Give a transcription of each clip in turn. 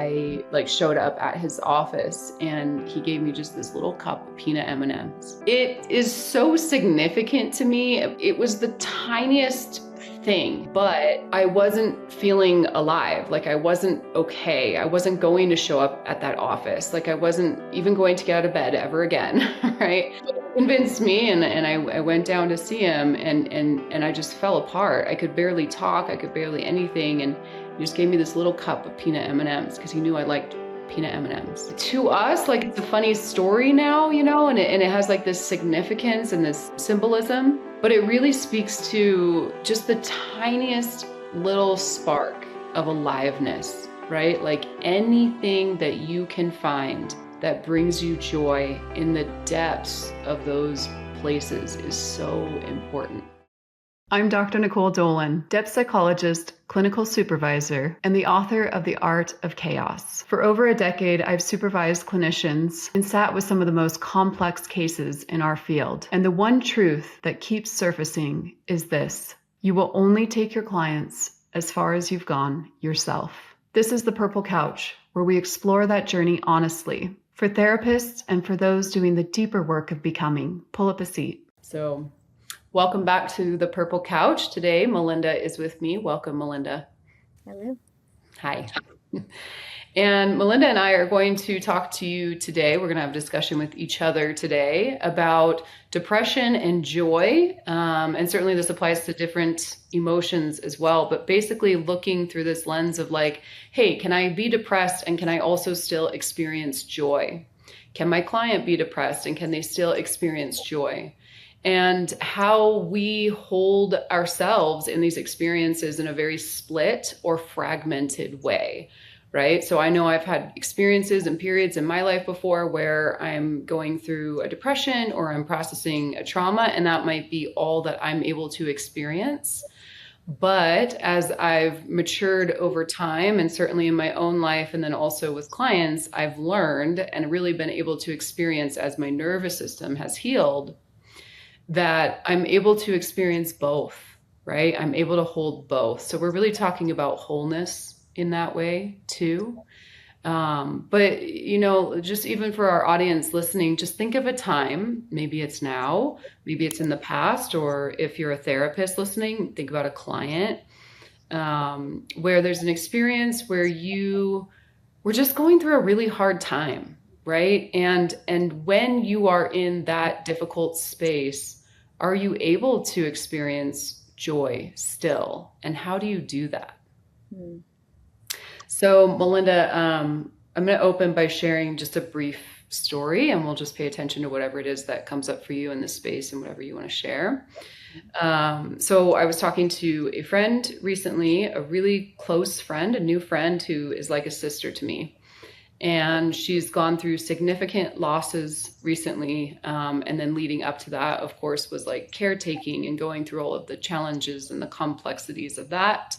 I like showed up at his office and he gave me just this little cup of peanut M&Ms. It is so significant to me. It was the tiniest thing, but I wasn't feeling alive. Like I wasn't okay. I wasn't going to show up at that office. Like I wasn't even going to get out of bed ever again, right? It convinced me, and I went down to see him, and I just fell apart. I could barely talk. I could barely anything, and he just gave me this little cup of peanut M&Ms because he knew I liked peanut M&Ms. To us, like it's a funny story now, you know, and it has like this significance and this symbolism, but it really speaks to just the tiniest little spark of aliveness, right? Like anything that you can find that brings you joy in the depths of those places is so important. I'm Dr. Nicole Dolan, depth psychologist, clinical supervisor, and the author of The Art of Chaos. For over a decade, I've supervised clinicians and sat with some of the most complex cases in our field. And the one truth that keeps surfacing is this: you will only take your clients as far as you've gone yourself. This is the Purple Couch, where we explore that journey honestly. For therapists and for those doing the deeper work of becoming, pull up a seat. So, welcome back to the Purple Couch. Today, Melinda is with me. Welcome, Melinda. Hello. Hi. And Melinda and I are going to talk to you today. We're going to have a discussion with each other today about depression and joy. And certainly this applies to different emotions as well, but basically looking through this lens of like, hey, can I be depressed and can I also still experience joy? Can my client be depressed and can they still experience joy? And how we hold ourselves in these experiences in a very split or fragmented way, right? So I know I've had experiences and periods in my life before where I'm going through a depression or I'm processing a trauma, and that might be all that I'm able to experience. But as I've matured over time, and certainly in my own life, and then also with clients, I've learned and really been able to experience as my nervous system has healed, that I'm able to experience both, right? I'm able to hold both. So we're really talking about wholeness in that way too. But, you know, just even for our audience listening, just think of a time, maybe it's now, maybe it's in the past, or if you're a therapist listening, think about a client where there's an experience where you were just going through a really hard time. Right? And when you are in that difficult space, are you able to experience joy still? And how do you do that? So Melinda, I'm going to open by sharing just a brief story, and we'll just pay attention to whatever it is that comes up for you in this space and whatever you want to share. So I was talking to a friend recently, a really close friend, a new friend who is like a sister to me. And she's gone through significant losses recently. And then leading up to that, of course, was like caretaking and going through all of the challenges and the complexities of that.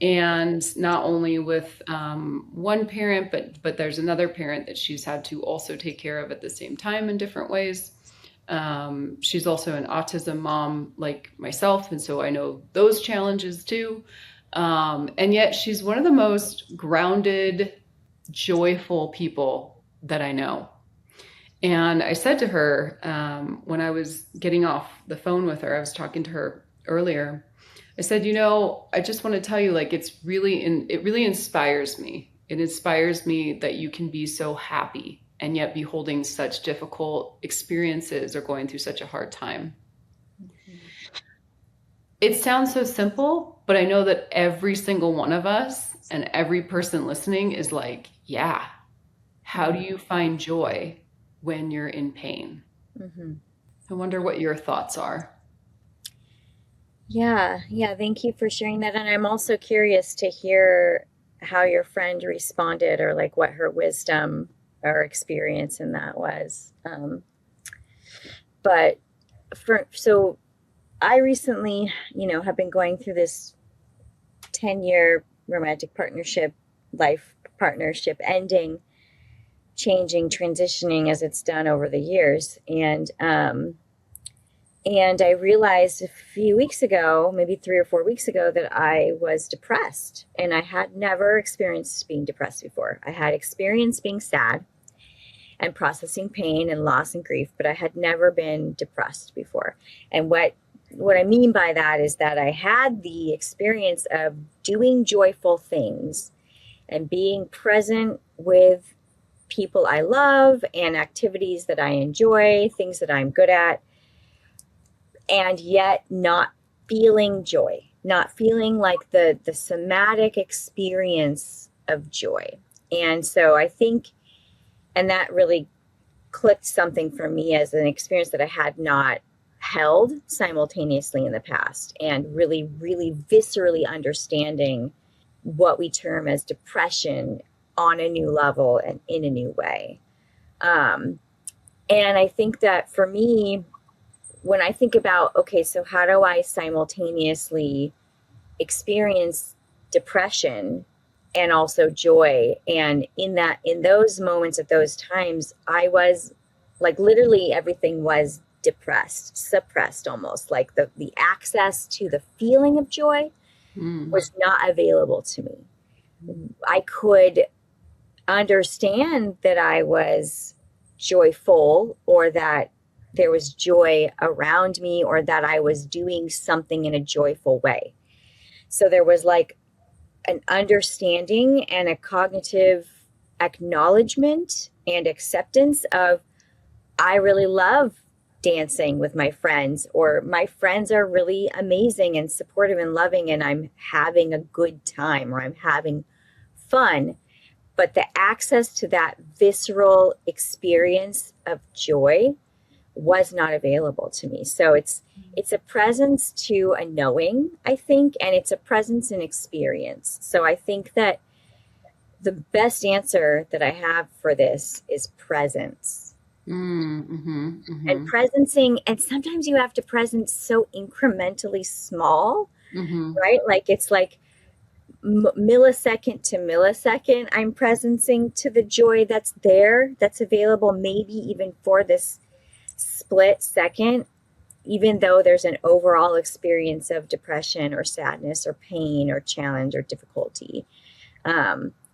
And not only with one parent, but there's another parent that she's had to also take care of at the same time in different ways. She's also an autism mom like myself. And so I know those challenges too. And yet she's one of the most grounded, joyful people that I know. And I said to her, when I was getting off the phone with her, I was talking to her earlier, I said, you know, I just want to tell you, like, it really inspires me. It inspires me that you can be so happy and yet be holding such difficult experiences or going through such a hard time. Mm-hmm. It sounds so simple, but I know that every single one of us and every person listening is like, yeah, how do you find joy when you're in pain? Mm-hmm. I wonder what your thoughts are. Yeah. Thank you for sharing that. And I'm also curious to hear how your friend responded, or like what her wisdom or experience in that was. So I recently, have been going through this 10-year romantic partnership, life partnership ending, changing, transitioning as it's done over the years. And And I realized a few weeks ago, maybe 3 or 4 weeks ago, that I was depressed. And I had never experienced being depressed before. I had experienced being sad and processing pain and loss and grief, but I had never been depressed before. And what I mean by that is that I had the experience of doing joyful things and being present with people I love and activities that I enjoy, things that I'm good at, and yet not feeling joy, not feeling like the somatic experience of joy. And so I think, and that really clicked something for me as an experience that I had not held simultaneously in the past, and really, really viscerally understanding what we term as depression on a new level and in a new way. Um, and I think that for me, when I think about, okay, so how do I simultaneously experience depression and also joy? And in those moments, at those times, I was like, literally everything was depressed, suppressed, almost like the access to the feeling of joy Mm. was not available to me. I could understand that I was joyful, or that there was joy around me, or that I was doing something in a joyful way. So there was like an understanding and a cognitive acknowledgement and acceptance of, I really love dancing with my friends, or my friends are really amazing and supportive and loving, and I'm having a good time, or I'm having fun. But the access to that visceral experience of joy was not available to me. So it's a presence to a knowing, I think, and it's a presence and experience. So I think that the best answer that I have for this is presence. Mm. Mm-hmm. And Mm-hmm. presencing, and sometimes you have to presence so incrementally small, Mm-hmm. right? Like it's like millisecond to millisecond, I'm presencing to the joy that's there, that's available, maybe even for this split second, even though there's an overall experience of depression or sadness or pain or challenge or difficulty.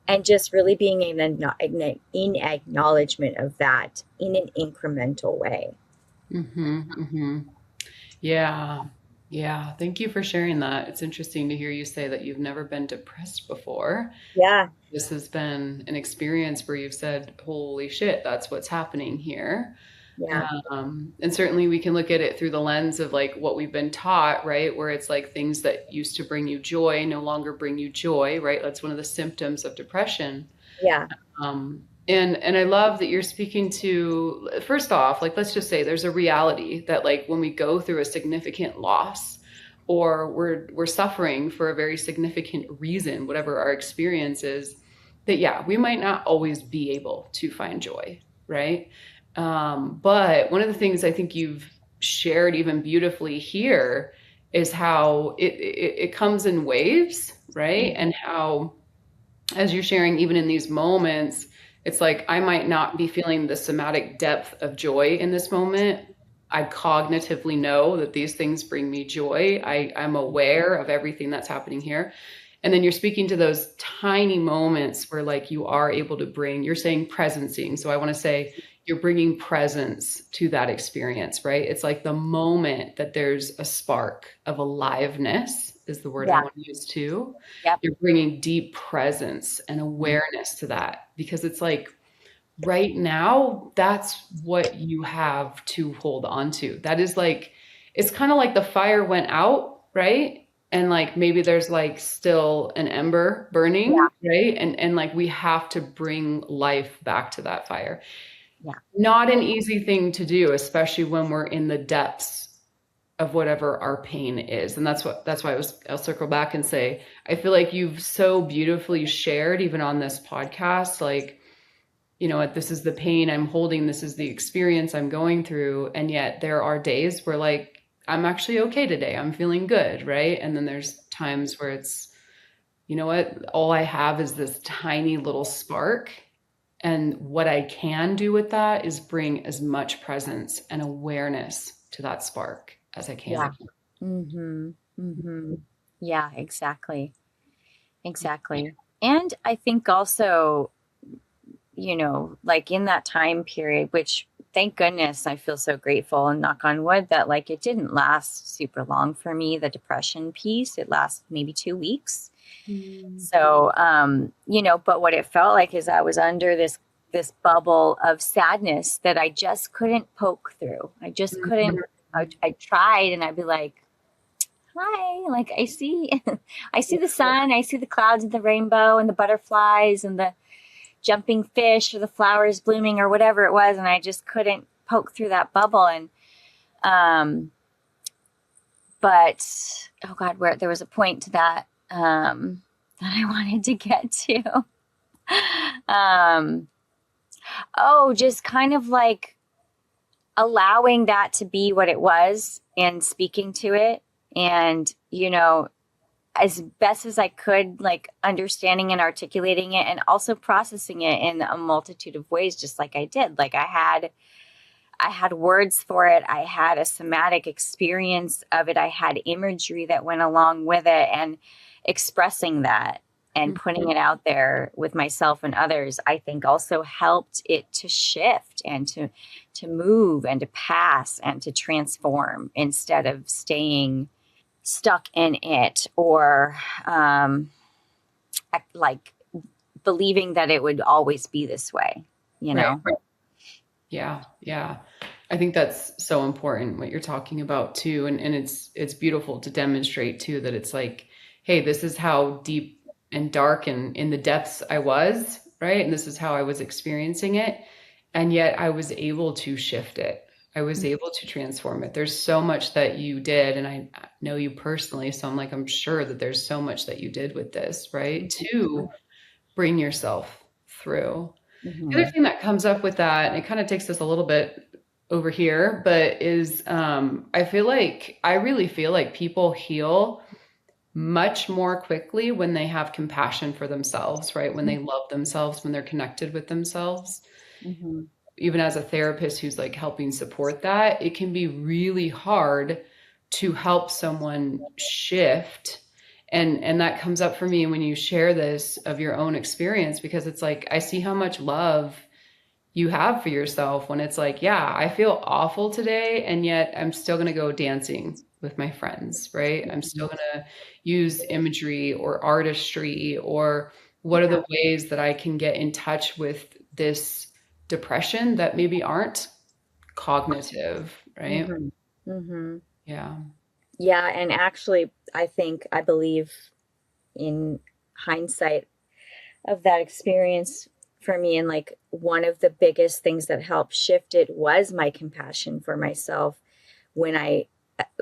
And just really being in acknowledgement of that in an incremental way. Mm-hmm. Mm-hmm. Yeah. Yeah. Thank you for sharing that. It's interesting to hear you say that you've never been depressed before. Yeah, This has been an experience where you've said, holy shit, that's what's happening here. yeah, And certainly we can look at it through the lens of like what we've been taught, right? Where it's like things that used to bring you joy no longer bring you joy, right? That's one of the symptoms of depression. yeah, And I love that you're speaking to, first off, like let's just say there's a reality that like when we go through a significant loss or we're suffering for a very significant reason, whatever our experience is, that yeah, we might not always be able to find joy, right? But one of the things I think you've shared even beautifully here is how it comes in waves, right? And how as you're sharing, even in these moments, it's like I might not be feeling the somatic depth of joy in this moment. I cognitively know that these things bring me joy. I'm aware of everything that's happening here. And then you're speaking to those tiny moments where, like, you are able to bring, you're saying presencing. So I want to say you're bringing presence to that experience, right? It's like the moment that there's a spark of aliveness, is the word I yeah, want to use too. yep, You're bringing deep presence and awareness to that because it's like right now, that's what you have to hold on to. That is like, it's kind of like the fire went out, right? And like maybe there's like still an ember burning, yeah, right? And like we have to bring life back to that fire. yeah, Not an easy thing to do, especially when we're in the depths of whatever our pain is. And that's why I'll circle back and say, I feel like you've so beautifully shared, even on this podcast, like, you know what, this is the pain I'm holding, this is the experience I'm going through. And yet there are days where like, I'm actually okay today. I'm feeling good, right? And then there's times where it's, you know what, all I have is this tiny little spark. And what I can do with that is bring as much presence and awareness to that spark. as I Yeah. can. Mm-hmm. Mm-hmm. Yeah, exactly. Exactly. And I think also, like in that time period, which thank goodness I feel so grateful and knock on wood that like it didn't last super long for me, the depression piece. It lasted maybe 2 weeks. Mm. So, but what it felt like is I was under this bubble of sadness that I just couldn't poke through. I just couldn't. I tried, and I'd be like, "Hi, like I see, I see the sun, I see the clouds and the rainbow and the butterflies and the jumping fish or the flowers blooming or whatever it was," and I just couldn't poke through that bubble. And um, but oh God, where there was a point to that that I wanted to get to. um just kind of like allowing that to be what it was and speaking to it, and as best as I could, like understanding and articulating it and also processing it in a multitude of ways, just like I did. Like I had words for it, I had a somatic experience of it, I had imagery that went along with it, and expressing that and putting it out there with myself and others, I think also helped it to shift and to move and to pass and to transform instead of staying stuck in it, or like believing that it would always be this way, you Right. know? Yeah. Yeah. I think that's so important what you're talking about too. And it's beautiful to demonstrate too that it's like, hey, this is how deep and dark and in the depths I was, right? And this is how I was experiencing it. And yet I was able to shift it. I was able to transform it. There's so much that you did, and I know you personally, so I'm like, I'm sure that there's so much that you did with this, right? To bring yourself through. The other Mm-hmm. thing that comes up with that, and it kind of takes us a little bit over here, but is I really feel like people heal much more quickly when they have compassion for themselves, right? When they love themselves, when they're connected with themselves. Mm-hmm. Even as a therapist who's like helping support that, it can be really hard to help someone shift. And that comes up for me when you share this of your own experience, because it's like I see how much love you have for yourself when it's like, yeah, I feel awful today, and yet I'm still going to go dancing with my friends, right? I'm still going to use imagery or artistry, or what are Yeah. the ways that I can get in touch with this depression that maybe aren't cognitive, right? Mm-hmm. Mm-hmm. Yeah. Yeah, and actually, I believe in hindsight of that experience for me, and like one of the biggest things that helped shift it was my compassion for myself when I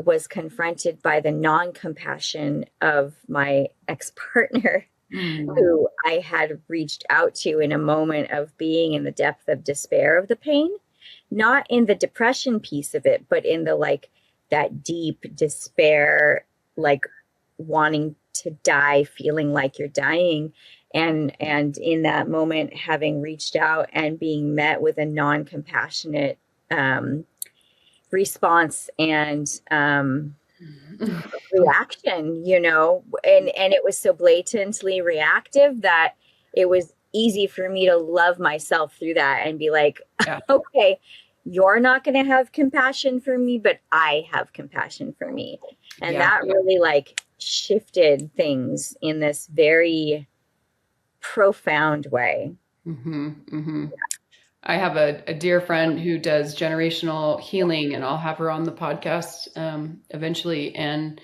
was confronted by the non-compassion of my ex-partner Mm. who I had reached out to in a moment of being in the depth of despair of the pain, not in the depression piece of it, but in the like that deep despair, like wanting to die, feeling like you're dying. And in that moment, having reached out and being met with a non-compassionate um, response and reaction, and it was so blatantly reactive that it was easy for me to love myself through that and be like, Yeah. okay, you're not going to have compassion for me, but I have compassion for me. And Yeah. that really like shifted things in this very profound way. Mm-hmm. Mm-hmm. I have a dear friend who does generational healing, and I'll have her on the podcast eventually. And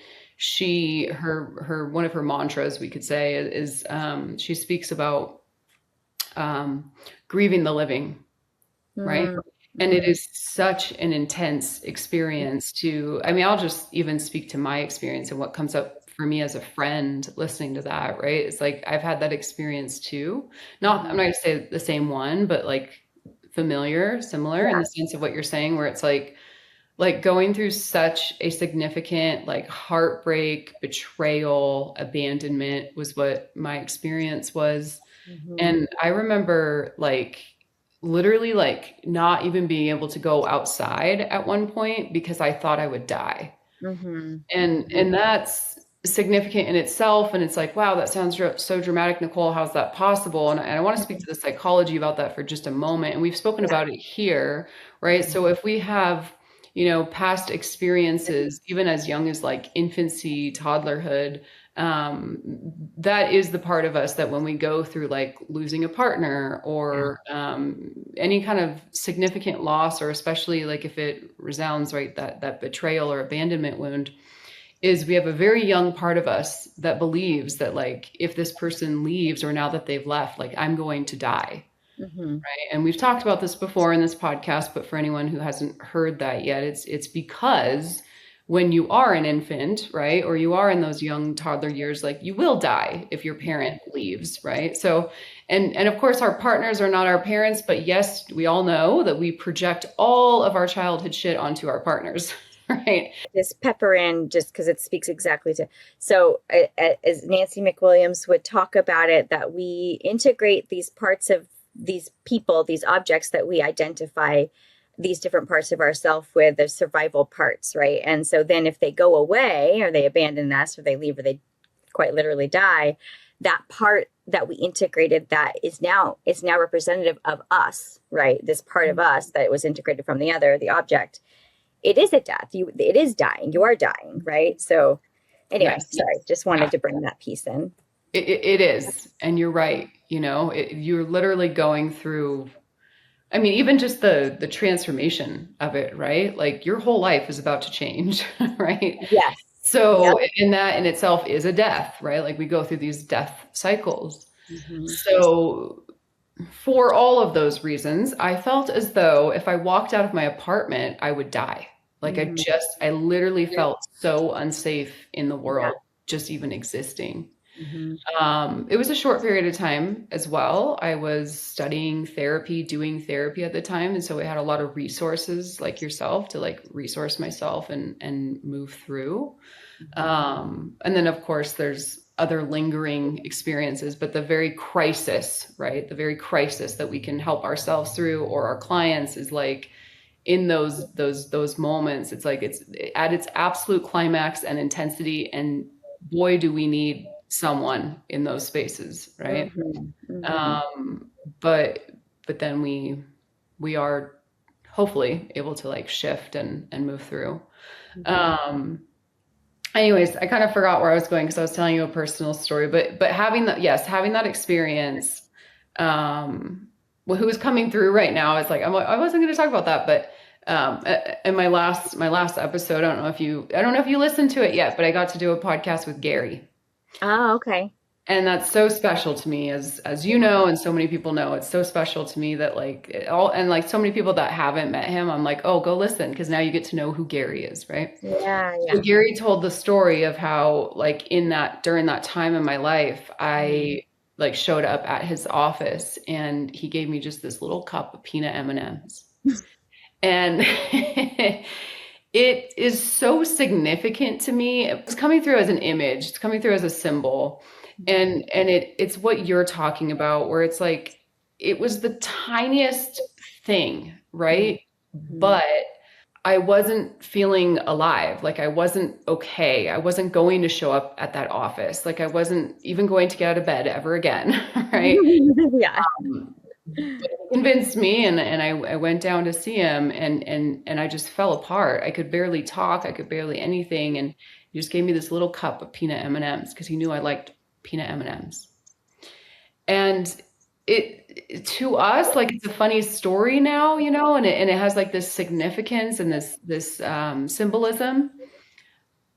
her one of her mantras, we could say, is she speaks about grieving the living, right? Mm-hmm. And it Mm-hmm. is such an intense experience to, I mean, I'll just even speak to my experience and what comes up for me as a friend listening to that, right? It's like I've had that experience too. Not, I'm not gonna say the same one, but like familiar, similar in the sense of what you're saying, where it's like going through such a significant like heartbreak, betrayal, abandonment was what my experience was. Mm-hmm. And I remember like literally like not even being able to go outside at one point because I thought I would die. Mm-hmm. And that's significant in itself. And it's like, wow, that sounds so dramatic, Nicole. How's that possible? And I want to speak to the psychology about that for just a moment. And we've spoken Yeah. about it here, right? So if we have, past experiences, even as young as like infancy, toddlerhood, um, that is the part of us that when we go through like losing a partner Yeah. or any kind of significant loss, or especially like if it resounds, right, that betrayal or abandonment wound, is we have a very young part of us that believes that like if this person leaves or now that they've left, like I'm going to die. Mm-hmm. Right. And we've talked about this before in this podcast, but for anyone who hasn't heard that yet, it's because when you are an infant, right, or you are in those young toddler years, like you will die if your parent leaves, right? So, and of course, our partners are not our parents, but yes, we all know that we project all of our childhood shit onto our partners, right? Just pepper in just because it speaks exactly to. So, as Nancy McWilliams would talk about it, that we integrate these parts of these people, these objects that we identify these different parts of ourself with, the survival parts, right? And so then if they go away or they abandon us or they leave or they quite literally die, that part that we integrated that is now representative of us, right? This part of us that was integrated from the other, the object, it is a death. It is dying. You are dying, right? So anyway, Yes. sorry, just wanted to bring that piece in. It is. And you're right. You're literally going through, I mean, even just the transformation of it, right? Like your whole life is about to change, right? Yes. Yep. So, in that in itself is a death, right? Like we go through these death cycles. Mm-hmm. So, for all of those reasons, I felt as though if I walked out of my apartment, I would die. Like Mm-hmm. I literally felt so unsafe in the Yeah. world, just even existing. Mm-hmm. It was a short period of time as well. I was studying therapy, doing therapy at the time. And so I had a lot of resources like yourself to like resource myself and move through. And then of course there's other lingering experiences, but the very crisis, right? The very crisis that we can help ourselves through or our clients is like in those moments, it's like it's at its absolute climax and intensity. And boy, do we need someone in those spaces, right? Mm-hmm. Mm-hmm. Um, but then we are hopefully able to like shift and move through. Um, anyways, I kind of forgot where I was going because I was telling you a personal story, but having that experience, well, who is coming through right now is like, I wasn't going to talk about that, but in my last episode, I don't know if you listened to it yet, but I got to do a podcast with Gary. Oh, okay. And that's so special to me, as you know, and so many people know. It's so special to me that like and like so many people that haven't met him, I'm like, oh, go listen, because now you get to know who Gary is, right? Yeah, So yeah. Gary told the story of how like during that time in my life, I like showed up at his office and he gave me just this little cup of peanut M&Ms. And it is so significant to me. It's coming through as an image, it's coming through as a symbol. And it's what you're talking about, where it's like it was the tiniest thing, right? Mm-hmm. But I wasn't feeling alive. Like I wasn't okay. I wasn't going to show up at that office. Like I wasn't even going to get out of bed ever again, right? Yeah. But he convinced me, and I went down to see him, and I just fell apart. I could barely talk. I could barely anything, and he just gave me this little cup of peanut M&Ms because he knew I liked peanut M&Ms. And it to us, like it's a funny story now, and it has like this significance and this symbolism,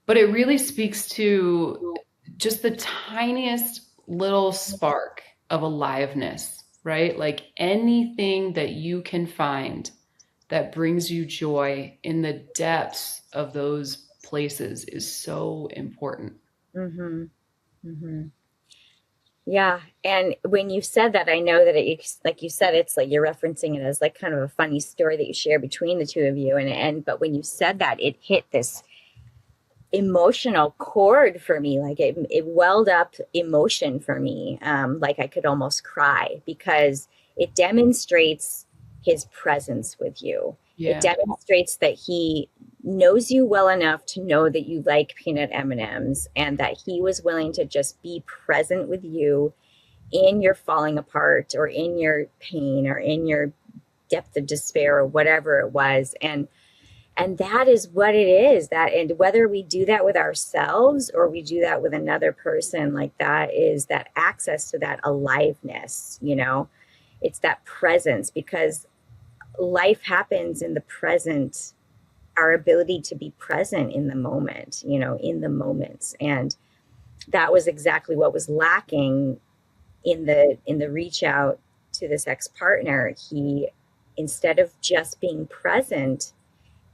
but it really speaks to just the tiniest little spark of aliveness, right? Like anything that you can find that brings you joy in the depths of those places is so important. Mm-hmm. Mm-hmm. Yeah. And when you said that, I know that like you said, it's like you're referencing it as like kind of a funny story that you share between the two of you. But when you said that, it hit this emotional chord for me. Like it welled up emotion for me. Like I could almost cry because it demonstrates his presence with you. It Yeah. demonstrates that he knows you well enough to know that you like peanut M&Ms, and that he was willing to just be present with you in your falling apart, or in your pain, or in your depth of despair, or whatever it was. And that is what it is. That, and whether we do that with ourselves or we do that with another person, like, that is that access to that aliveness, it's that presence, because life happens in the present, our ability to be present in the moment, in the moments. And that was exactly what was lacking in the reach out to this ex-partner. He, instead of just being present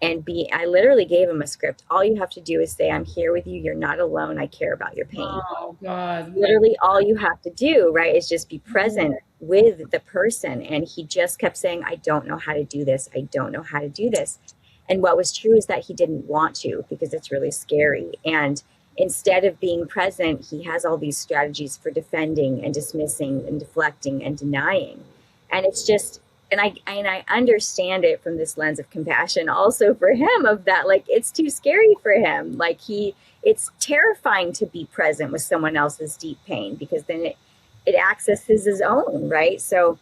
I literally gave him a script. All you have to do is say, I'm here with you. You're not alone. I care about your pain. Oh God. Literally all you have to do, right, is just be present with the person. And he just kept saying, I don't know how to do this. I don't know how to do this. And what was true is that he didn't want to, because it's really scary. And instead of being present, he has all these strategies for defending and dismissing and deflecting and denying. And it's just, and I understand it from this lens of compassion also for him, of that, like, it's too scary for him. Like, it's terrifying to be present with someone else's deep pain, because then it accesses his own, right? So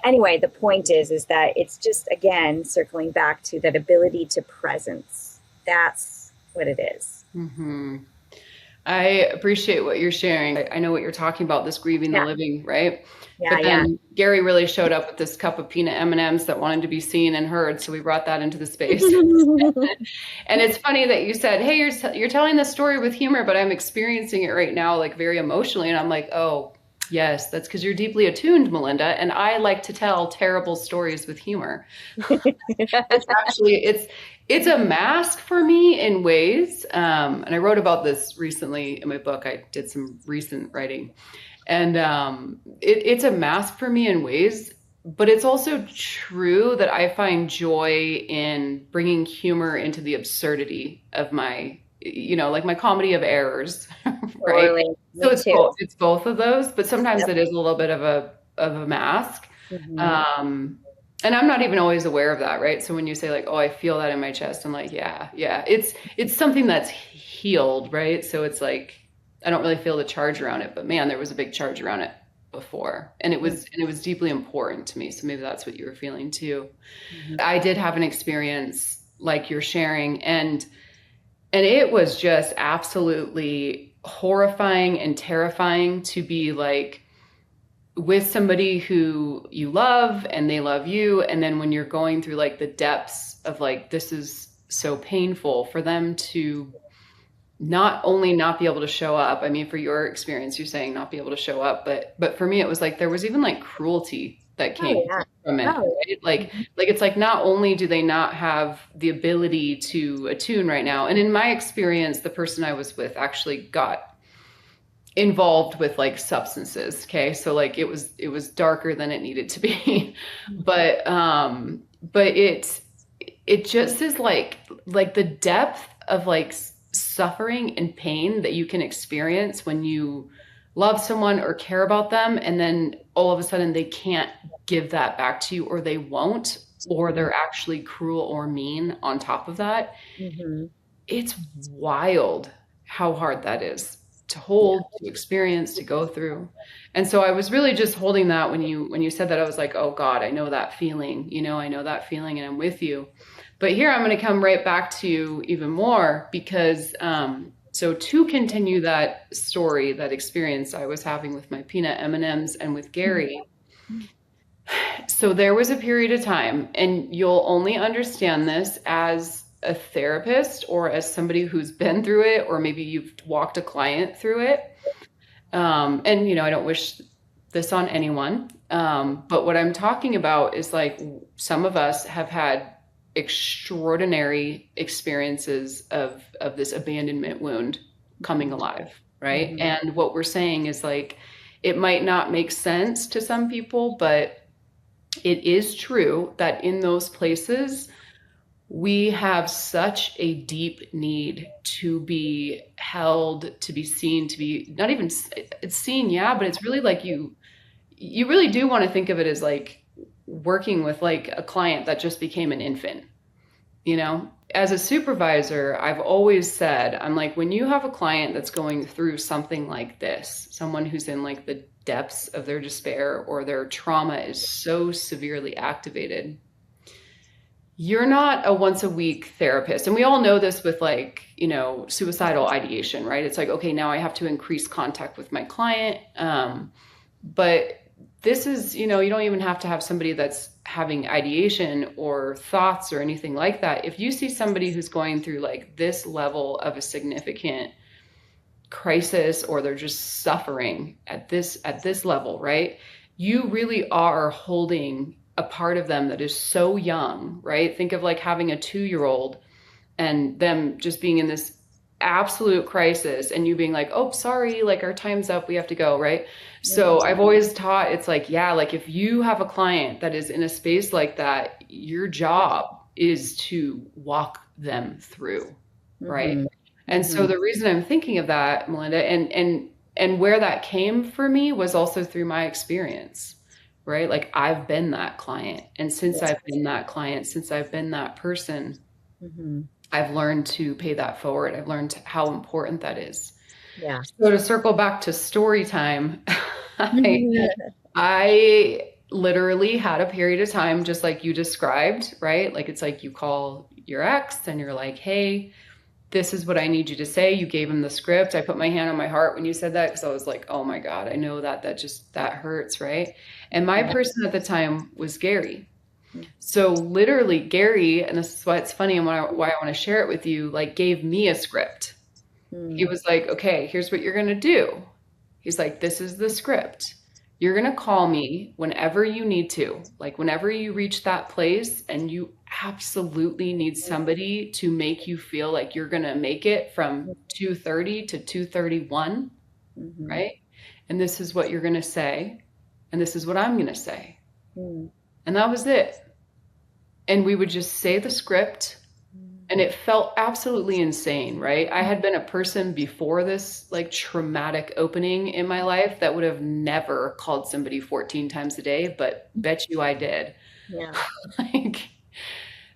anyway, the point is that it's just, again, circling back to that ability to presence. That's what it is. Mm-hmm. I appreciate what you're sharing. I know what you're talking about, this grieving the living, right? Yeah, but then Gary really showed up with this cup of peanut M&Ms that wanted to be seen and heard, so we brought that into the space. And it's funny that you said, hey, you're telling this story with humor, but I'm experiencing it right now, like, very emotionally. And I'm like, oh, yes, that's because you're deeply attuned, Melinda. And I like to tell terrible stories with humor. It's a mask for me in ways. And I wrote about this recently in my book. I did some recent writing. And it's a mask for me in ways, but it's also true that I find joy in bringing humor into the absurdity of my, like my comedy of errors, right? Totally. So it's both of those, but sometimes it is a little bit of a mask. Mm-hmm. And I'm not even always aware of that, right? So when you say, like, oh, I feel that in my chest, I'm like, yeah. It's something that's healed, right? So it's like, I don't really feel the charge around it, but man, there was a big charge around it before. And it was deeply important to me. So maybe that's what you were feeling too. Mm-hmm. I did have an experience like you're sharing, and it was just absolutely horrifying and terrifying to be, like, with somebody who you love and they love you. And then when you're going through, like, the depths of, like, this is so painful, for them to not only not be able to show up. I mean, for your experience, you're saying not be able to show up, but for me, it was like, there was even, like, cruelty that came from it. Right? Like, it's like, not only do they not have the ability to attune right now. And in my experience, the person I was with actually got involved with, like, substances. Okay. So, like, it was darker than it needed to be, but it just is like the depth of, like, suffering and pain that you can experience when you love someone or care about them, and then all of a sudden they can't give that back to you, or they won't, or they're actually cruel or mean on top of that. Mm-hmm. It's wild how hard that is to hold, to experience, to go through. And so I was really just holding that when you said that. I was like, oh God, I know that feeling, I know that feeling, and I'm with you. But here I'm going to come right back to you even more, because so to continue that story, that experience I was having with my peanut M&Ms and with Gary. So there was a period of time, and you'll only understand this as a therapist or as somebody who's been through it, or maybe you've walked a client through it. And, I don't wish this on anyone. But what I'm talking about is, like, some of us have had extraordinary experiences of this abandonment wound coming alive, right? Mm-hmm. And what we're saying is, like, it might not make sense to some people, but it is true that in those places we have such a deep need to be held, to be seen, to be not even it's seen, but it's really like you really do want to think of it as, like, working with, like, a client that just became an infant, as a supervisor, I've always said, I'm like, when you have a client that's going through something like this, someone who's in like the depths of their despair or their trauma is so severely activated, you're not a once a week therapist. And we all know this with like, suicidal ideation, right? It's like, okay, now I have to increase contact with my client. But this is, you don't even have to have somebody that's having ideation or thoughts or anything like that. If you see somebody who's going through like this level of a significant crisis, or they're just suffering at this level, right? You really are holding a part of them that is so young, right? Think of like having a 2-year-old and them just being in this absolute crisis and you being like, oh, sorry, like our time's up, we have to go, right? So I've always taught, it's like, yeah, like if you have a client that is in a space like that, your job is to walk them through, right? Mm-hmm. And so the reason I'm thinking of that, Melinda, and where that came for me was also through my experience, right? Like I've been that client. And since I've been that client, since I've been that person, Mm-hmm. I've learned to pay that forward. I've learned how important that is. Yeah. So to circle back to story time, I literally had a period of time just like you described, right? Like it's like you call your ex and you're like, hey, this is what I need you to say. You gave him the script. I put my hand on my heart when you said that because I was like, oh my God, I know that hurts, right? And my person at the time was Gary. So literally Gary, and this is why it's funny and why I want to share it with you, like gave me a script. He was like, okay, here's what you're going to do. He's like, this is the script. You're going to call me whenever you need to, like whenever you reach that place and you absolutely need somebody to make you feel like you're going to make it from 2:30 to 2:31, right? And this is what you're going to say. And this is what I'm going to say. And that was it. And we would just say the script. And it felt absolutely insane, right? I had been a person before this like traumatic opening in my life that would have never called somebody 14 times a day, but bet you I did. Yeah. Like,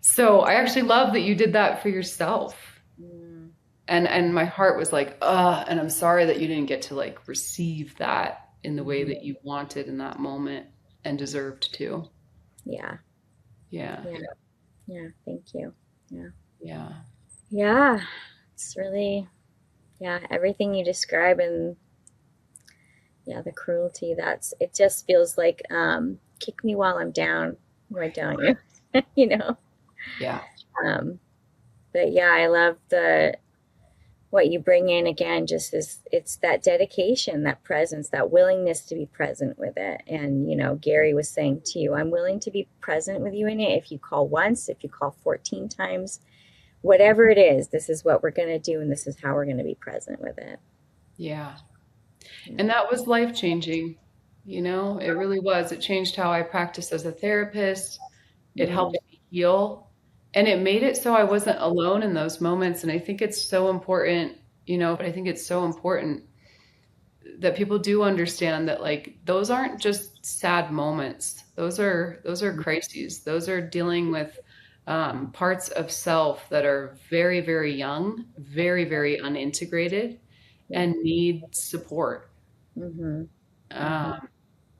so I actually love that you did that for yourself. And my heart was like, and I'm sorry that you didn't get to like receive that in the way that you wanted in that moment and deserved to. Yeah. Yeah. Yeah. Thank you. Yeah. Yeah. Yeah. It's really, everything you describe, and the cruelty, it just feels like, kick me while I'm down, right down you, Yeah. But yeah, I love what you bring in again, just it's that dedication, that presence, that willingness to be present with it. And, Gary was saying to you, I'm willing to be present with you in it. If you call once, if you call 14 times, whatever it is, this is what we're going to do. And this is how we're going to be present with it. Yeah. And that was life-changing, it really was. It changed how I practiced as a therapist. It helped me heal. And it made it so I wasn't alone in those moments. And I think it's so important, that people do understand that like those aren't just sad moments. Those are crises. Those are dealing with parts of self that are very, very young, very, very unintegrated, and need support.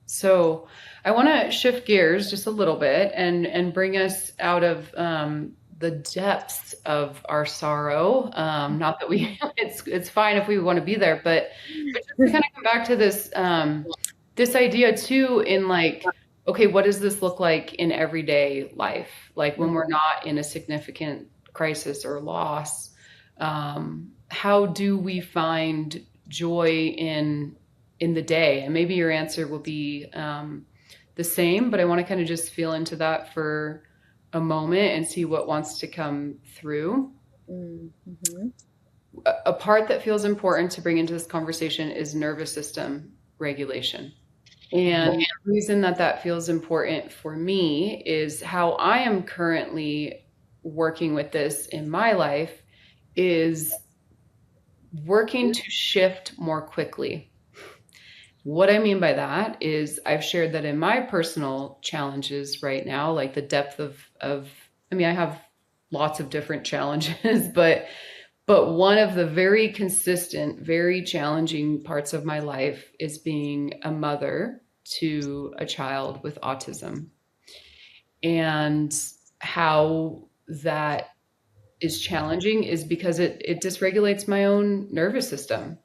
So I want to shift gears just a little bit and bring us out of the depths of our sorrow. Not that it's fine if we want to be there, but just to kind of come back to this idea too, in like, okay, what does this look like in everyday life? Like when we're not in a significant crisis or loss, how do we find joy in the day? And maybe your answer will be the same, but I want to kind of just feel into that for a moment and see what wants to come through. A part that feels important to bring into this conversation is nervous system regulation. And the reason that feels important for me is how I am currently working with this in my life is working to shift more quickly. What I mean by that is I've shared that in my personal challenges right now, like the depth of I have lots of different challenges, but one of the very consistent, very challenging parts of my life is being a mother to a child with autism, and how that is challenging is because it dysregulates my own nervous system.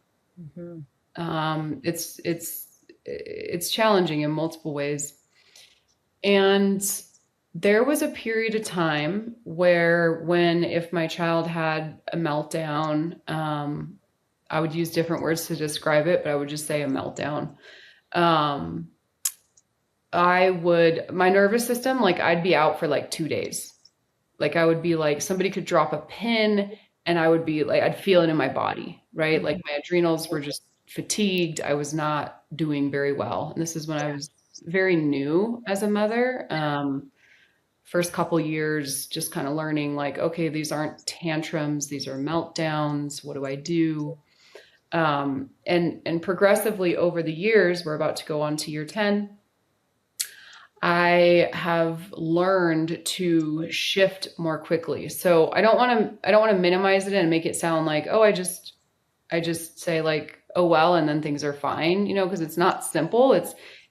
Mm-hmm. It's challenging in multiple ways. And there was a period of time where when if my child had a meltdown, I would use different words to describe it, but I would just say a meltdown. Um, my nervous system, like I'd be out for like 2 days. Like I would be like, somebody could drop a pin and I would be like, I'd feel it in my body, right? Like my adrenals were just fatigued. I was not doing very well. And this is when I was very new as a mother. First couple years, just kind of learning like, okay, these aren't tantrums, these are meltdowns. What do I do? And progressively over the years, we're about to go on to year 10. I have learned to shift more quickly. So I don't want to minimize it and make it sound like, oh, I just say like, oh well, and then things are fine, because it's not simple.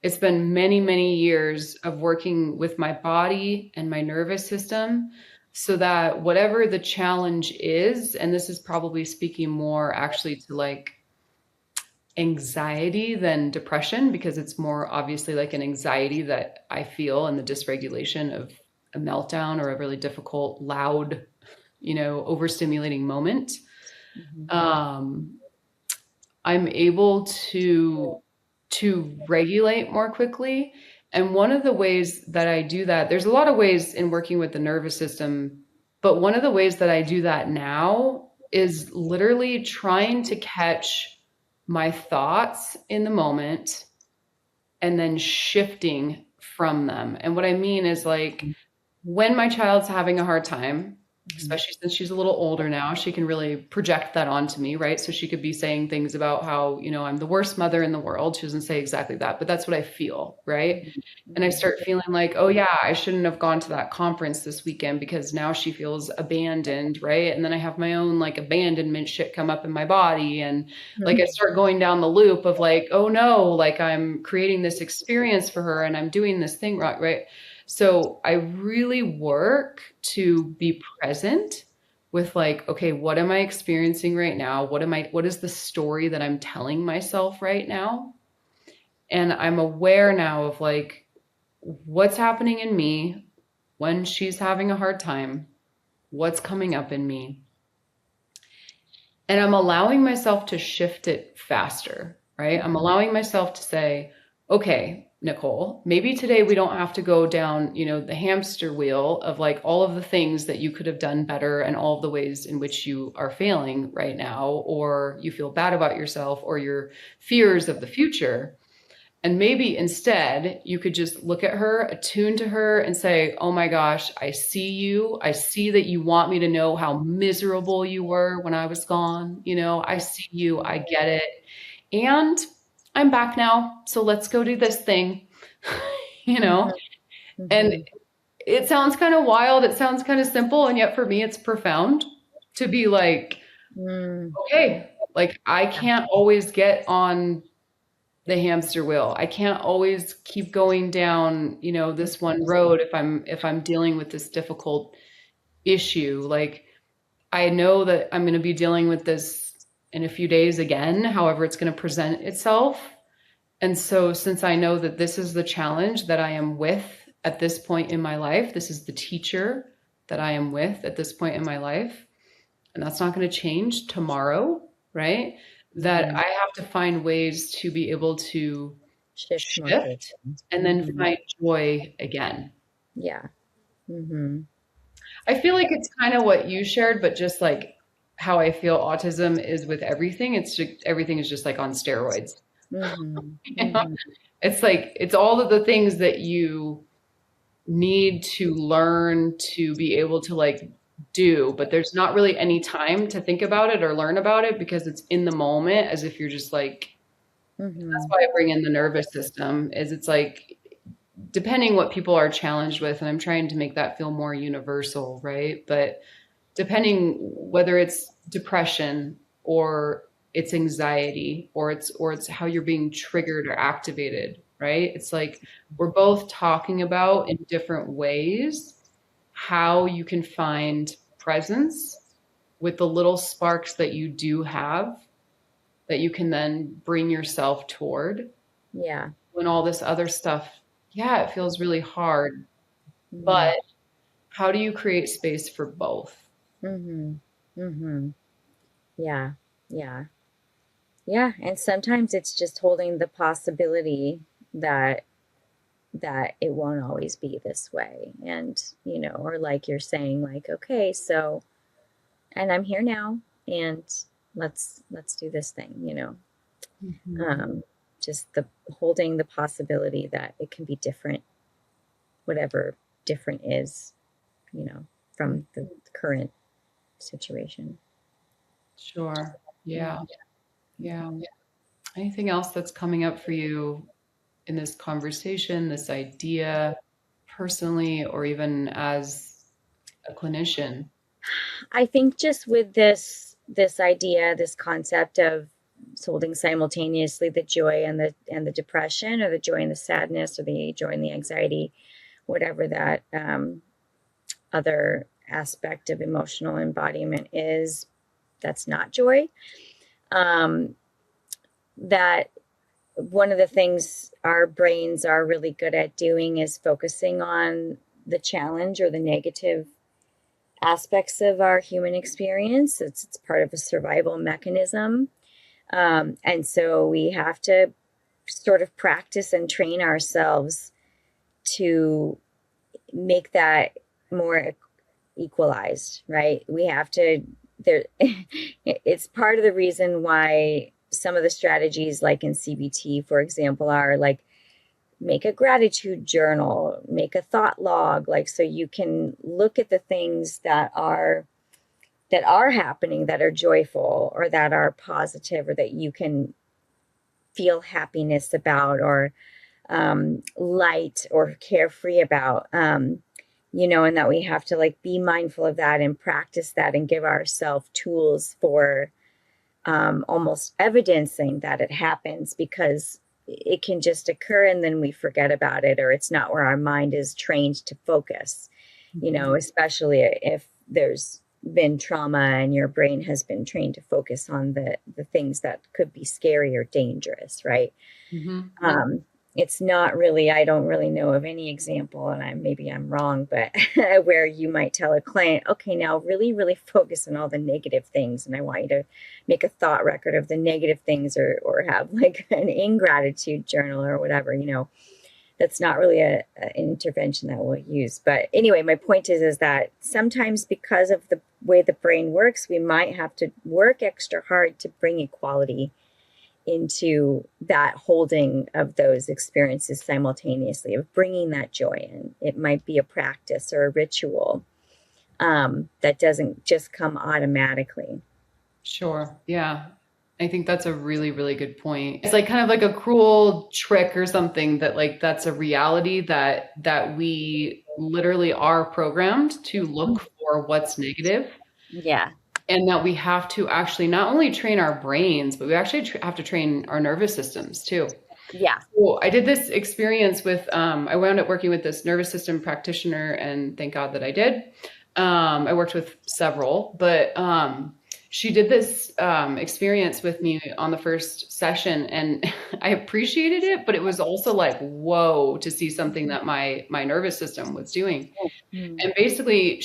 It's been many, many years of working with my body and my nervous system so that whatever the challenge is, and this is probably speaking more actually to like anxiety than depression, because it's more obviously like an anxiety that I feel and the dysregulation of a meltdown or a really difficult, loud, overstimulating moment. Mm-hmm. I'm able to regulate more quickly. And one of the ways that I do that, there's a lot of ways in working with the nervous system, but one of the ways that I do that now is literally trying to catch my thoughts in the moment and then shifting from them. And what I mean is like when my child's having a hard time, especially since she's a little older now, she can really project that onto me, right? So she could be saying things about how, I'm the worst mother in the world. She doesn't say exactly that, but that's what I feel, right? And I start feeling like, oh yeah, I shouldn't have gone to that conference this weekend because now she feels abandoned, right? And then I have my own like abandonment shit come up in my body. And like I start going down the loop of like, oh no, like I'm creating this experience for her and I'm doing this thing right? So I really work to be present with like, okay, what am I experiencing right now? What is the story that I'm telling myself right now? And I'm aware now of like, what's happening in me when she's having a hard time, what's coming up in me. And I'm allowing myself to shift it faster, right? I'm allowing myself to say, okay, Nicole, maybe today we don't have to go down, the hamster wheel of like all of the things that you could have done better and all of the ways in which you are failing right now, or you feel bad about yourself or your fears of the future. And maybe instead you could just look at her, attune to her and say, oh my gosh, I see you. I see that you want me to know how miserable you were when I was gone. I see you. I get it. And I'm back now. So let's go do this thing, And it sounds kind of wild. It sounds kind of simple. And yet for me, it's profound to be like, okay, like I can't always get on the hamster wheel. I can't always keep going down, this one road if I'm dealing with this difficult issue. Like I know that I'm going to be dealing with this in a few days again, however it's going to present itself. And so since I know that this is the challenge that I am with at this point in my life, this is the teacher that I am with at this point in my life, and that's not going to change tomorrow, right? That I have to find ways to be able to shift and then find joy again. Yeah. I feel like it's kind of what you shared, but just like how I feel autism is with everything. It's just, everything is just like on steroids. It's like, it's all of the things that you need to learn to be able to like do, but there's not really any time to think about it or learn about it because it's in the moment, as if you're just like, that's why I bring in the nervous system, is it's like depending what people are challenged with, and I'm trying to make that feel more universal, right? But depending whether it's depression or it's anxiety or it's how you're being triggered or activated, right? It's like we're both talking about in different ways how you can find presence with the little sparks that you do have that you can then bring yourself toward Yeah. when all this other stuff, yeah, it feels really hard. Mm-hmm. But how do you create space for both? Mm-hmm. Mm-hmm. Yeah. Yeah. Yeah. And sometimes it's just holding the possibility that it won't always be this way. And, or like you're saying, like, okay, so and I'm here now and let's do this thing, Mhm. Um, just the holding the possibility that it can be different, whatever different is, you know, from the current situation. Sure. Yeah. Mhm. Yeah. Anything else that's coming up for you in this conversation, this idea, personally, or even as a clinician? I think just with this idea, this concept of holding simultaneously the joy and the depression, or the joy and the sadness, or the joy and the anxiety, whatever that other aspect of emotional embodiment is, that's not joy. Um, that one of the things our brains are really good at doing is focusing on the challenge or the negative aspects of our human experience. It's part of a survival mechanism. And so we have to sort of practice and train ourselves to make that more equalized, right? We have to, there, it's part of the reason why some of the strategies, like in CBT, for example, are like make a gratitude journal, make a thought log, like so you can look at the things that are happening, that are joyful or that are positive, or that you can feel happiness about, or light or carefree about, and that we have to like be mindful of that and practice that and give ourselves tools for almost evidencing that it happens, because it can just occur and then we forget about it, or it's not where our mind is trained to focus, Mhm. especially if there's been trauma and your brain has been trained to focus on the things that could be scary or dangerous, right? Mhm. um, it's not really, I don't really know of any example, and maybe I'm wrong, but where you might tell a client, okay, now really, really focus on all the negative things. And I want you to make a thought record of the negative things, or have like an ingratitude journal or whatever, that's not really an intervention that we'll use. But anyway, my point is that sometimes because of the way the brain works, we might have to work extra hard to bring equality into that holding of those experiences simultaneously, of bringing that joy in. It might be a practice or a ritual that doesn't just come automatically. Sure. Yeah. I think that's a really, really good point. It's like kind of like a cruel trick or something that like that's a reality that we literally are programmed to look for what's negative, Yeah. and that we have to actually not only train our brains, but we actually have to train our nervous systems too. Yeah. So I did this experience with, I wound up working with this nervous system practitioner, and thank God that I did. I worked with several, but she did this experience with me on the first session, and I appreciated it, but it was also like, whoa, to see something that my nervous system was doing. Mm. And basically,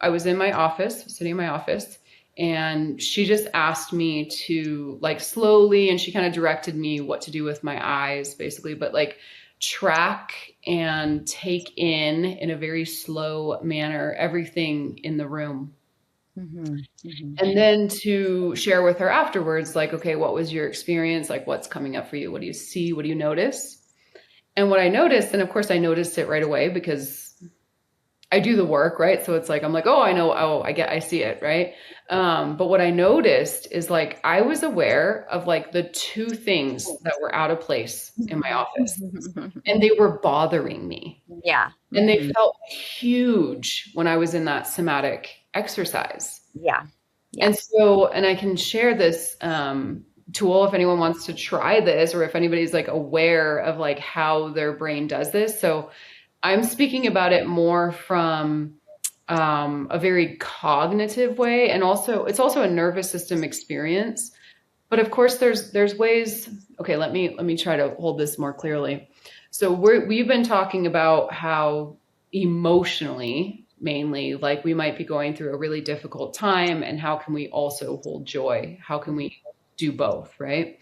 I was in my office, sitting in my office, and she just asked me to like slowly, and she kind of directed me what to do with my eyes, basically, but like track and take in a very slow manner everything in the room. Mm-hmm. Mm-hmm. And then to share with her afterwards, like, okay, what was your experience? Like, what's coming up for you? What do you see? What do you notice? And what I noticed, and of course I noticed it right away because I do the work, right? So it's like, I'm like, oh, I know, oh, I see it, right? But what I noticed is like, I was aware of like the two things that were out of place in my office, and they were bothering me. Yeah. And they felt huge when I was in that somatic exercise. Yeah. And Yes. so, and I can share this tool if anyone wants to try this, or if anybody's like aware of like how their brain does this. So I'm speaking about it more from a very cognitive way, and also it's also a nervous system experience. But of course, there's ways. Okay, let me try to hold this more clearly. So we've been talking about how emotionally, mainly, like we might be going through a really difficult time, and how can we also hold joy? How can we do both, right?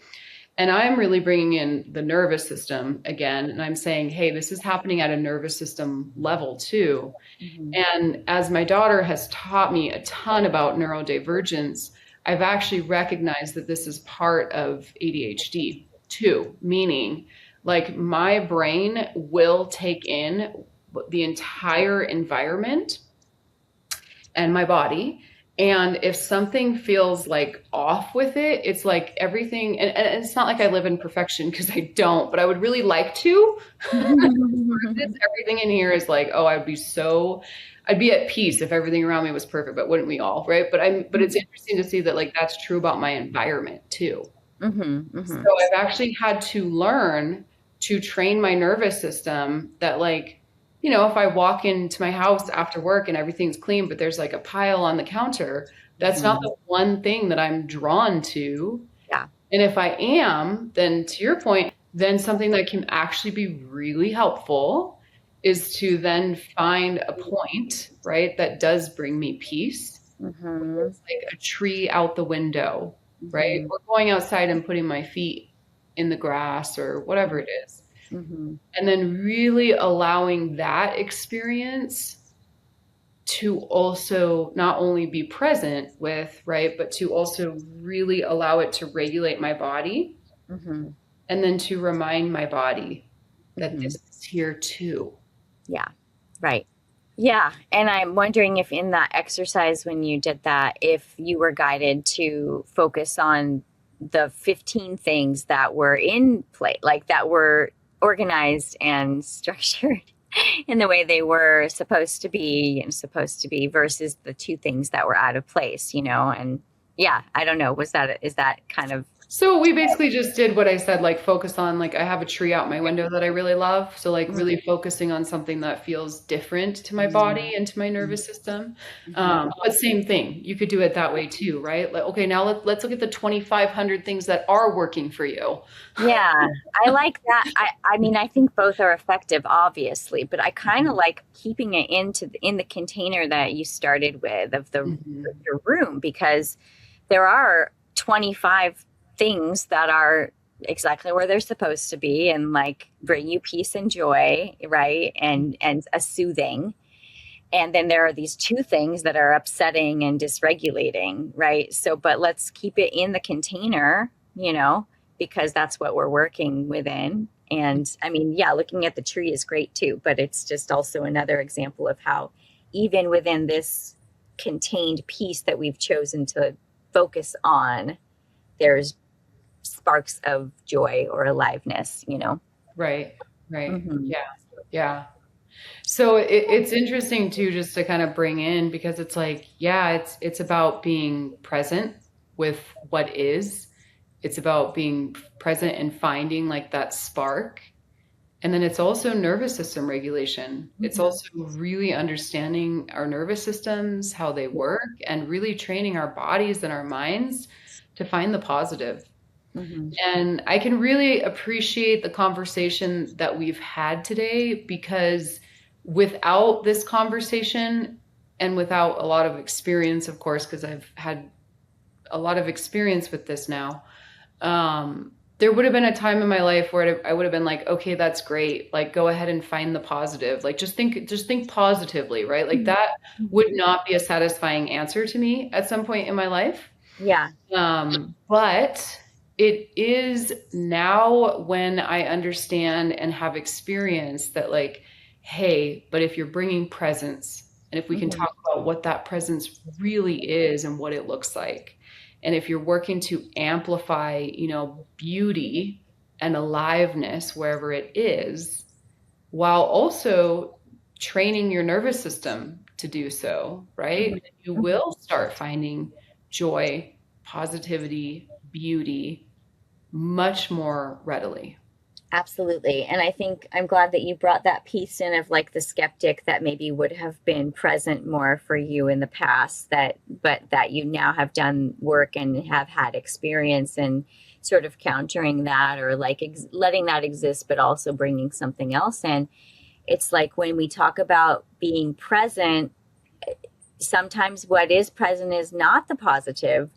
And I'm really bringing in the nervous system again, and I'm saying, hey, this is happening at a nervous system level too. And as my daughter has taught me a ton about neurodivergence, I've actually recognized that this is part of ADHD too, meaning like my brain will take in the entire environment and my body. And if something feels like off with it, it's like everything, and it's not like I live in perfection because I don't, but I would really like to. Everything in here is like, oh, I'd be at peace if everything around me was perfect, but wouldn't we all, right? But it's interesting to see that like that's true about my environment too. So I've actually had to learn to train my nervous system that like, if I walk into my house after work and everything's clean, but there's like a pile on the counter, that's not the one thing that I'm drawn to. Yeah. And if I am, then to your point, then something that can actually be really helpful is to then find a point, right, that does bring me peace. It's like a tree out the window, right? Or going outside and putting my feet in the grass or whatever it is. And then really allowing that experience to also not only be present with, right, but to also really allow it to regulate my body. And then to remind my body that this is here too. Yeah. Right. Yeah. And I'm wondering if in that exercise, when you did that, if you were guided to focus on the 15 things that were in play, like that were organized and structured in the way they were supposed to be versus the two things that were out of place, and yeah, I don't know. Is that kind of. So we basically just did what I said, like focus on, like I have a tree out my window that I really love. So like really focusing on something that feels different to my body and to my nervous system. But same thing, you could do it that way too, right? Like, okay, now let's look at the 2,500 things that are working for you. Yeah, I like that. I mean, I think both are effective, obviously, but I kind of like keeping it in the container that you started with of your room, because there are 25 things that are exactly where they're supposed to be and like bring you peace and joy, right? And a soothing. And then there are these two things that are upsetting and dysregulating, right? So, but let's keep it in the container, because that's what we're working within. And I mean, yeah, looking at the tree is great too, but it's just also another example of how even within this contained piece that we've chosen to focus on, there's sparks of joy or aliveness, Right. Yeah. So it's interesting too, just to kind of bring in, because it's like, yeah, it's about being present with what is. It's about being present and finding like that spark. And then it's also nervous system regulation. It's also really understanding our nervous systems, how they work, and really training our bodies and our minds to find the positive. And I can really appreciate the conversation that we've had today, because without this conversation and without a lot of experience, of course, because I've had a lot of experience with this now, there would have been a time in my life where I would have been like, okay, that's great. Like, go ahead and find the positive. Like, just think positively, right? Like that would not be a satisfying answer to me at some point in my life. Yeah. But it is now, when I understand and have experienced that, like, hey, but if you're bringing presence, and if we can Mm-hmm. talk about what that presence really is and what it looks like, and if you're working to amplify, beauty and aliveness wherever it is, while also training your nervous system to do so, right? You Mm-hmm. will start finding joy, positivity, beauty much more readily. Absolutely. And I think I'm glad that you brought that piece in of like the skeptic that maybe would have been present more for you in the past, but that you now have done work and have had experience in sort of countering that, or like letting that exist, but also bringing something else in. It's like when we talk about being present, sometimes what is present is not the positive,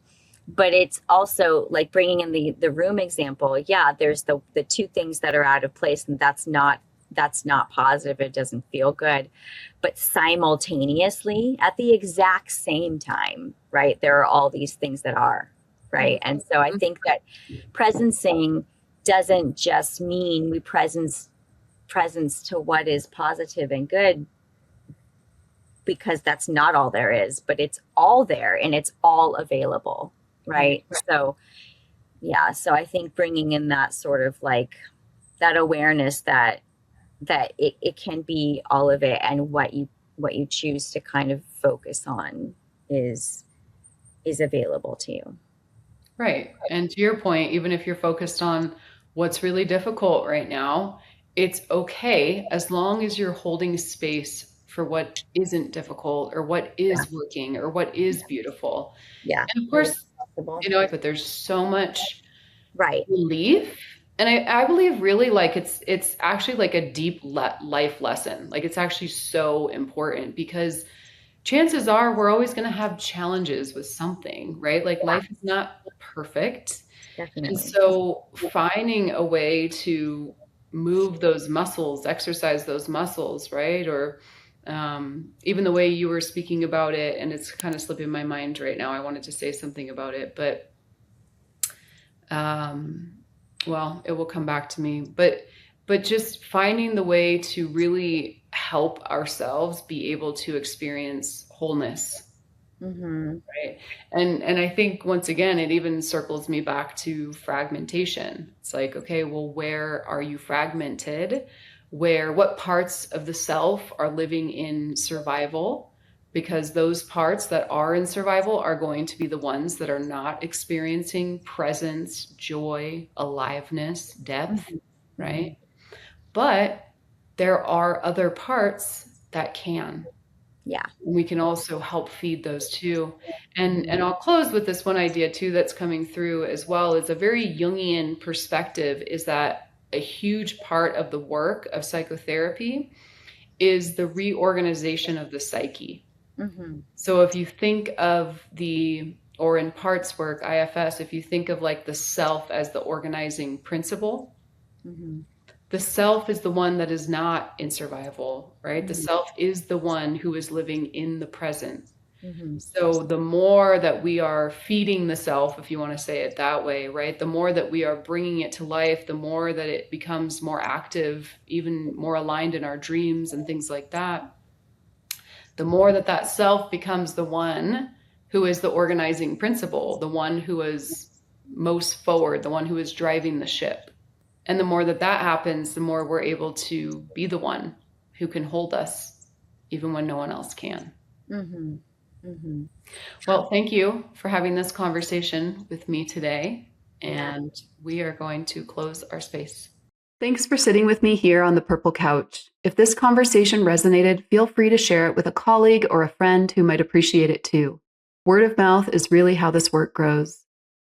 but it's also like bringing in the room example. Yeah, there's the two things that are out of place, and that's not positive. It doesn't feel good. But simultaneously, at the exact same time, right, there are all these things that are, right. And so I think that presencing doesn't just mean we presence to what is positive and good, because that's not all there is, but it's all there and it's all available, right? So yeah, so I think bringing in that sort of like that awareness that it can be all of it, and what you choose to kind of focus on is available to you. Right. And to your point, even if you're focused on what's really difficult right now, it's okay as long as you're holding space for what isn't difficult or what Yeah, is working or what is beautiful. yeah, And of what is course, possible, but there's so much right. relief. And I believe really like it's actually like a deep life lesson. Like it's actually so important because chances are we're always going to have challenges with something, right? Like Yeah, life is not perfect. And definitely. so finding a way to move those muscles, exercise those muscles, right? Or even the way you were speaking about it, and it's kind of slipping my mind right now. I wanted to say something about it, but um, well, it will come back to me. But just finding the way to really help ourselves be able to experience wholeness. Mm-hmm. Right. And I think once again, it even circles me back to fragmentation. It's like, okay, well, where are you fragmented? What parts of the self are living in survival? Because those parts that are in survival are going to be the ones that are not experiencing presence, joy, aliveness, depth, Mm-hmm. right? But there are other parts that can. Yeah. We can also help feed those too. And Mm-hmm. and I'll close with this one idea too that's coming through as well is a very Jungian perspective is that a huge part of the work of psychotherapy is the reorganization of the psyche. Mm-hmm. So if you think of or in parts work, IFS, if you think of like the self as the organizing principle, Mm-hmm. the self is the one that is not in survival, right? The Mm-hmm. self is the one who is living in the present. Mm-hmm. So the more that we are feeding the self, if you want to say it that way, right? The more that we are bringing it to life, the more that it becomes more active, even more aligned in our dreams and things like that. The more that that self becomes the one who is the organizing principle, the one who is most forward, the one who is driving the ship. And the more that that happens, the more we're able to be the one who can hold us even when no one else can. Mm-hmm. Mm-hmm. Well, thank you for having this conversation with me today. Yeah. And we are going to close our space. Thanks for sitting with me here on the Purple Couch. If this conversation resonated, feel free to share it with a colleague or a friend who might appreciate it too. Word of mouth is really how this work grows.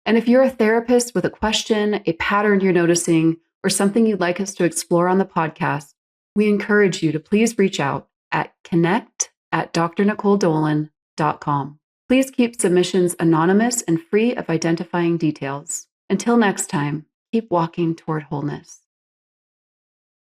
And if you're a therapist with a question, a pattern you're noticing, or something you'd like us to explore on the podcast, we encourage you to please reach out at connect@drnicoledolan.com. Please keep submissions anonymous and free of identifying details. Until next time, keep walking toward wholeness.